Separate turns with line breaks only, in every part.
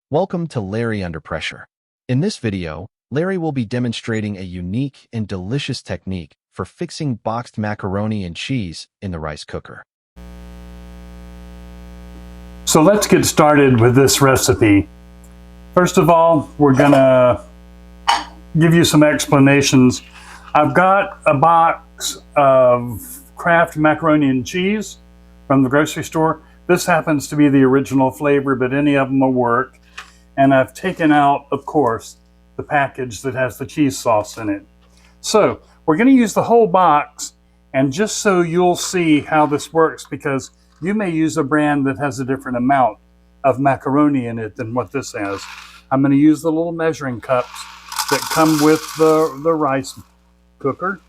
Welcome to Larry Under Pressure. In this video, Larry will be demonstrating a unique and delicious technique for fixing boxed macaroni and cheese in the rice cooker.
So let's get started with this recipe. First of all, we're gonna give you some explanations. I've got a box of Kraft Macaroni and Cheese from the grocery store. This happens to be the original flavor, but any of them will work. And I've taken out, of course, the package that has the cheese sauce in it. So we're going to use the whole box, and just so you'll see how this works, because you may use a brand that has a different amount of macaroni in it than what this has. I'm going to use the little measuring cups that come with the rice cooker.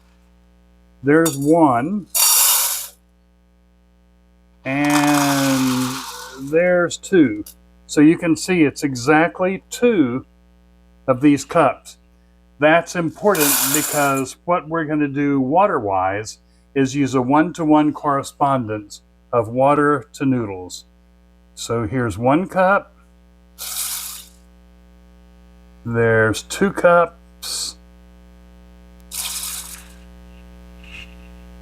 There's one, and there's two. So you can see it's exactly 2 of these cups. That's important because what we're going to do water-wise is use a 1-to-1 correspondence of water to noodles. So here's 1 cup. There's 2 cups.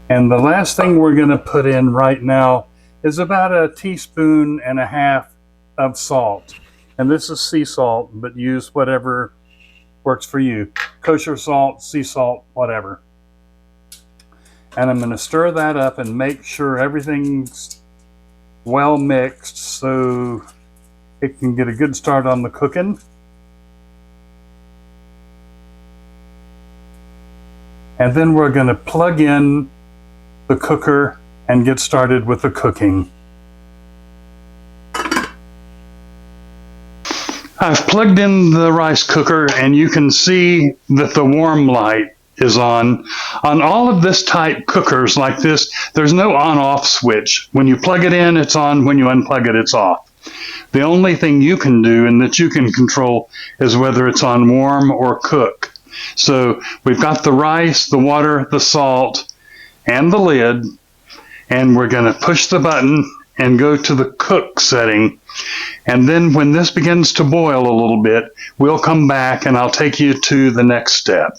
And the last thing we're going to put in right now is about 1.5 teaspoons of salt. And this is sea salt, but use whatever works for you. Kosher salt, sea salt, whatever. And I'm going to stir that up and make sure everything's well mixed so it can get a good start on the cooking. And then we're going to plug in the cooker and get started with the cooking. I've plugged in the rice cooker, and you can see that the warm light is on. On all of this type cookers like this, there's no on-off switch. When you plug it in, it's on. When you unplug it, it's off. The only thing you can do and that you can control is whether it's on warm or cook. So we've got the rice, the water, the salt, and the lid, and we're going to push the button and go to the cook setting. And then when this begins to boil a little bit, we'll come back and I'll take you to the next step.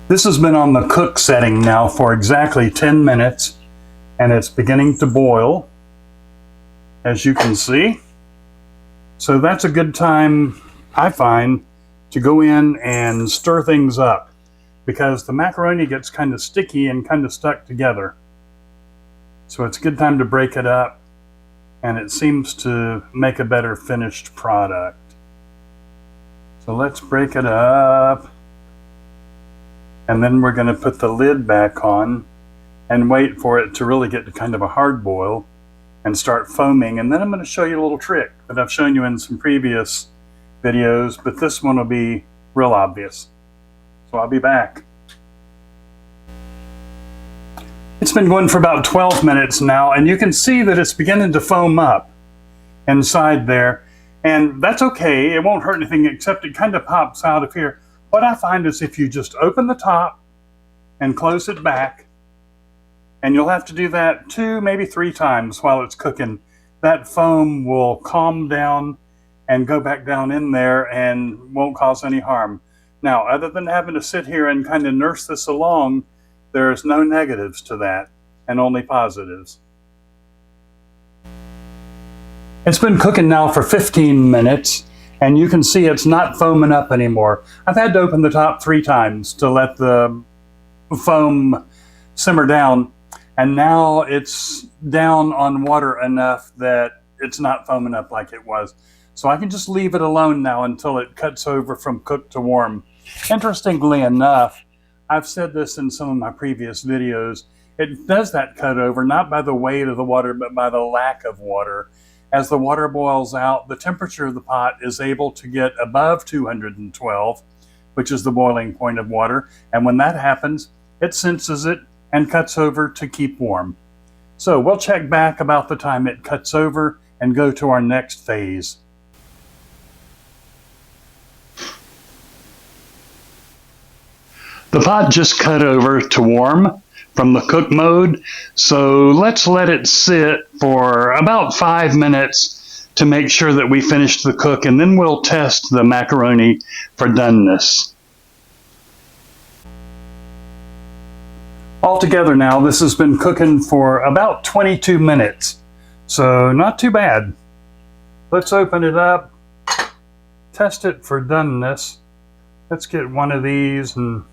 This has been on the cook setting now for exactly 10 minutes, and it's beginning to boil, as you can see. So that's a good time, I find, to go in and stir things up, because the macaroni gets kind of sticky and kind of stuck together. So it's a good time to break it up, and it seems to make a better finished product. So let's break it up, and then we're going to put the lid back on and wait for it to really get to kind of a hard boil and start foaming. And then I'm going to show you a little trick that I've shown you in some previous videos, but this one will be real obvious. So I'll be back. It's been going for about 12 minutes now, and you can see that it's beginning to foam up inside there. And that's okay, it won't hurt anything, except it kind of pops out of here. What I find is if you just open the top and close it back, and you'll have to do that 2, maybe 3 times while it's cooking, that foam will calm down and go back down in there and won't cause any harm. Now, other than having to sit here and kind of nurse this along, there's no negatives to that, and only positives. It's been cooking now for 15 minutes, and you can see it's not foaming up anymore. I've had to open the top 3 times to let the foam simmer down, and now it's down on water enough that it's not foaming up like it was. So I can just leave it alone now until it cuts over from cooked to warm. Interestingly enough, I've said this in some of my previous videos, it does that cut over not by the weight of the water, but by the lack of water. As the water boils out, the temperature of the pot is able to get above 212, which is the boiling point of water. And when that happens, it senses it and cuts over to keep warm. So we'll check back about the time it cuts over and go to our next phase. The pot just cut over to warm. from the cook mode. So let's let it sit for about 5 minutes to make sure that we finish the cook, and then we'll test the macaroni for doneness. Altogether now, this has been cooking for about 22 minutes, so not too bad. Let's open it up, test it for doneness. Let's get one of these and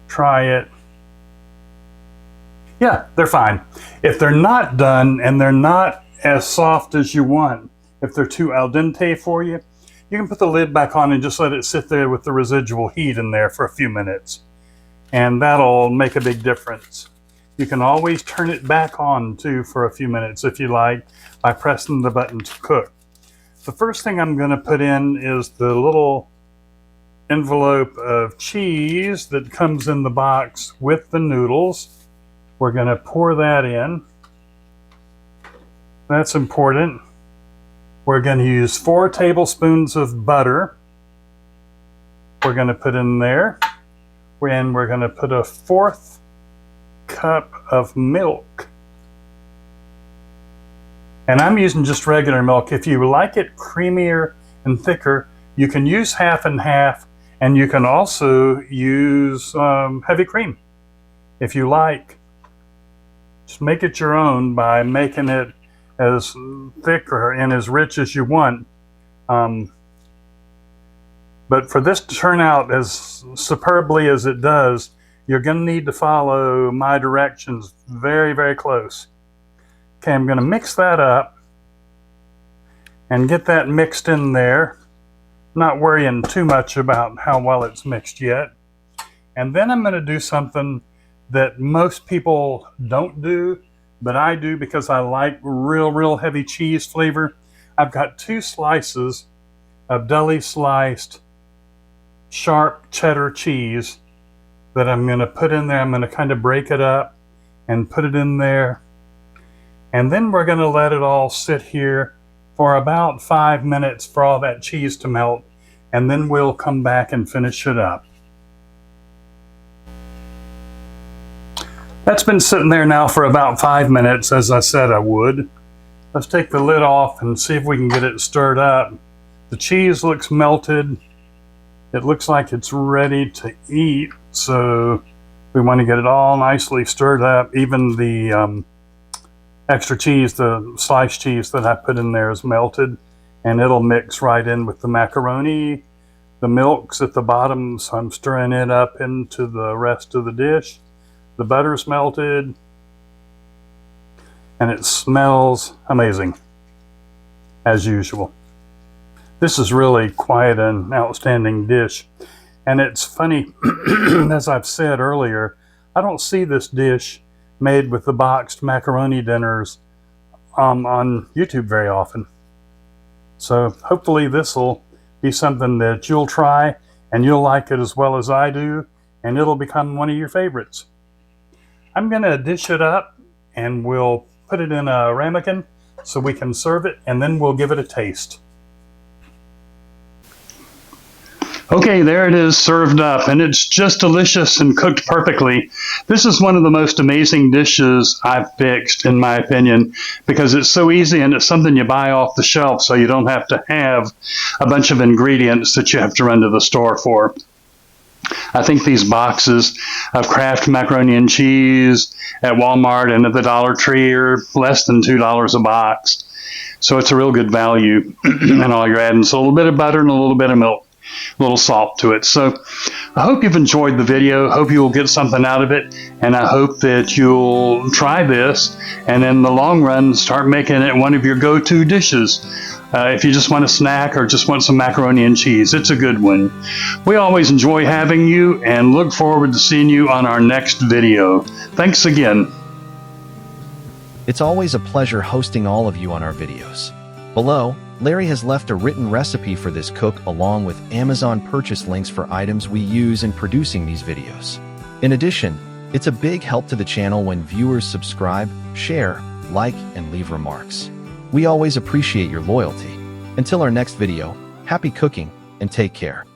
try it. Yeah, they're fine. If they're not done and they're not as soft as you want, if they're too al dente for you, you can put the lid back on and just let it sit there with the residual heat in there for a few minutes. And that'll make a big difference. You can always turn it back on too for a few minutes if you like by pressing the button to cook. The first thing I'm going to put in is the little envelope of cheese that comes in the box with the noodles. We're going to pour that in. That's important. We're going to use 4 tablespoons of butter. We're going to put in there. And we're going to put a 1/4 cup of milk. And I'm using just regular milk. If you like it creamier and thicker, you can use half and half, and you can also use heavy cream if you like. Just make it your own by making it as thick and as rich as you want. But for this to turn out as superbly as it does, you're going to need to follow my directions very, very close. Okay, I'm going to mix that up and get that mixed in there. Not worrying too much about how well it's mixed yet. And then I'm going to do something that most people don't do, but I do because I like real heavy cheese flavor. I've got 2 slices of deli sliced sharp cheddar cheese that I'm going to put in there. I'm going to kind of break it up and put it in there. And then we're going to let it all sit here for about 5 minutes for all that cheese to melt. And then we'll come back and finish it up. That's been sitting there now for about 5 minutes, as I said I would. Let's take the lid off and see if we can get it stirred up. The cheese looks melted. It looks like it's ready to eat, so we want to get it all nicely stirred up. Even the extra cheese, the sliced cheese that I put in there is melted, and it'll mix right in with the macaroni. The milk's at the bottom, so I'm stirring it up into the rest of the dish. The butter's melted, and it smells amazing, as usual. This is really quite an outstanding dish. And it's funny, as I've said earlier, I don't see this dish made with the boxed macaroni dinners on YouTube very often. So hopefully this will be something that you'll try and you'll like it as well as I do, and it'll become one of your favorites. I'm going to dish it up and we'll put it in a ramekin so we can serve it, and then we'll give it a taste. Okay, there it is served up, and it's just delicious and cooked perfectly. This is one of the most amazing dishes I've fixed, in my opinion, because it's so easy and it's something you buy off the shelf, so you don't have to have a bunch of ingredients that you have to run to the store for. I think these boxes of Kraft Macaroni and Cheese at Walmart and at the Dollar Tree are less than $2 a box. So it's a real good value. And all you're adding is a little bit of butter and a little bit of milk, a little salt to it. So I hope you've enjoyed the video. Hope you'll get something out of it. And I hope that you'll try this and in the long run start making it one of your go-to dishes. If you just want a snack or just want some macaroni and cheese, it's a good one. We always enjoy having you and look forward to seeing you on our next video. Thanks again.
It's always a pleasure hosting all of you on our videos. Below, Larry has left a written recipe for this cook along with Amazon purchase links for items we use in producing these videos. In addition, it's a big help to the channel when viewers subscribe, share, like, and leave remarks. We always appreciate your loyalty. Until our next video, happy cooking and take care.